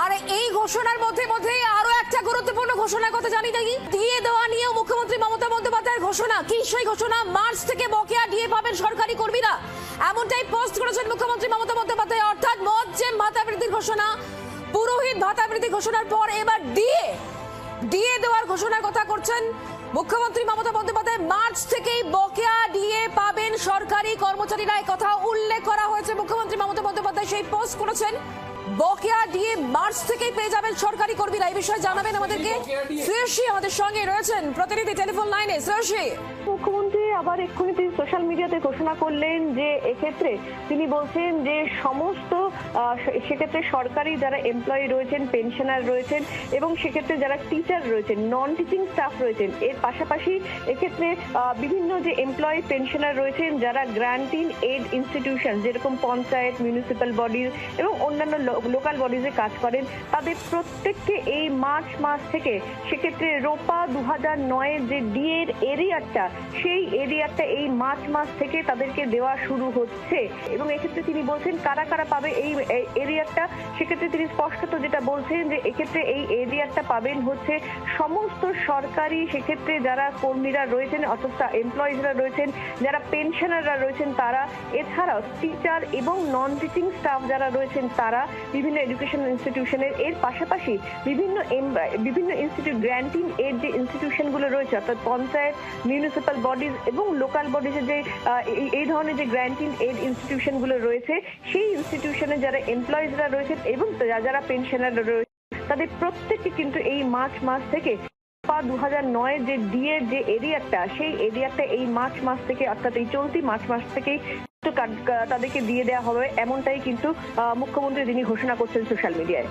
আর এই ঘোষণার মধ্যে মধ্যে আরো একটা গুরুত্বপূর্ণ ঘোষণার কথা জানি নাকি, দিয়ে দেওয়া নিয়ে মুখ্যমন্ত্রী মমতা বন্দ্যোপাধ্যায়ের ঘোষণা। কি সেই ঘোষণা? মার্চ থেকে বকেয়া ডিএ পাবেন সরকারি কর্মীরা, এমনটাই পোস্ট করেছেন মুখ্যমন্ত্রী মমতা বন্দ্যোপাধ্যায়। অর্থাৎ মজ্জেম ভাতা বৃদ্ধির ঘোষণা, পুরোহিত ভাতা বৃদ্ধি ঘোষণার পর এবার ডিএ দেওয়ার ঘোষণার কথা করছেন মুখ্যমন্ত্রী মমতা বন্দ্যোপাধ্যায়। মার্চ থেকেই বকেয়া ডিএ পাবেন সরকারি কর্মচারীরা, এই কথা উল্লেখ করা হয়েছে। মুখ্যমন্ত্রী মমতা বন্দ্যোপাধ্যায় সেই পোস্ট করেছেন, বকেয়া ডিএ মার্চ থেকেই পেয়ে যাবেন সরকারি কর্মীরা। এই বিষয়ে জানাবেন আমাদেরকে শ্রেয়সী আমাদের সঙ্গে রয়েছেন প্রতিনিধি টেলিফোন লাইনে। শ্রেয়সী, মুখ্যমন্ত্রী আবার এক্ষুনি তিনি সোশ্যাল মিডিয়াতে ঘোষণা করলেন যে এক্ষেত্রে তিনি বলছেন যে সমস্ত সেক্ষেত্রে সরকারি যারা এমপ্লয়ি রয়েছেন, পেনশনার রয়েছেন এবং সেক্ষেত্রে যারা টিচার রয়েছেন, নন টিচিং স্টাফ রয়েছেন, এর পাশাপাশি এক্ষেত্রে বিভিন্ন যে এমপ্লয়ি পেনশনার রয়েছেন যারা গ্রান্টিং এড ইনস্টিটিউশন যেরকম পঞ্চায়েত, মিউনিসিপ্যাল বডিজ এবং অন্যান্য লোকাল বডিজে কাজ করেন, তাদের প্রত্যেককে এই মার্চ মাস থেকে সেক্ষেত্রে রোপা 2009-এর যে ডিএর এরিয়ারটা, সেই এরিয়ারটা এই মার্চ মাস থেকে তাদেরকে দেওয়া শুরু হচ্ছে। এবং এক্ষেত্রে তিনি বলছেন কারা কারা পাবে এই এরিয়ারটা। সেক্ষেত্রে তিনি স্পষ্টত যেটা বলছেন যে এক্ষেত্রে এই এরিয়ারটা পাবেন হচ্ছে সমস্ত সরকারি সেক্ষেত্রে যারা কর্মীরা রয়েছেন অর্থাৎ এমপ্লয়িজরা রয়েছেন, যারা পেনশনাররা রয়েছেন তারা, এছাড়াও টিচার এবং নন টিচিং স্টাফ যারা রয়েছেন তারা, বিভিন্ন এডুকেশন ইনস্টিটিউশনের, এর পাশাপাশি বিভিন্ন ইনস্টিটিউট গ্র্যান্টিং এড যে ইনস্টিটিউশনগুলো রয়েছে অর্থাৎ পঞ্চায়েত, মিউনিসিপ্যাল বডিজ এবং লোকাল বডিজের যে এই ধরনের যে গ্র্যান্টিং এড ইনস্টিটিউশনগুলো রয়েছে, সেই ইনস্টিটিউশনে যারা এমপ্লয়িজরা রয়েছেন এবং যারা পেনশনাররা রয়েছে তাদের প্রত্যেককে কিন্তু এই মার্চ মাস থেকে 2009-এর যে ডিএর যে এরিয়ারটা, সেই এরিয়ারটা এই মার্চ মাস থেকে অর্থাৎ এই চলতি মার্চ মাস থেকেই তাদেরকে দিয়ে দেওয়া হবে, এমনটাই কিন্তু মুখ্যমন্ত্রী তিনি ঘোষণা করছেন সোশ্যাল মিডিয়ায়।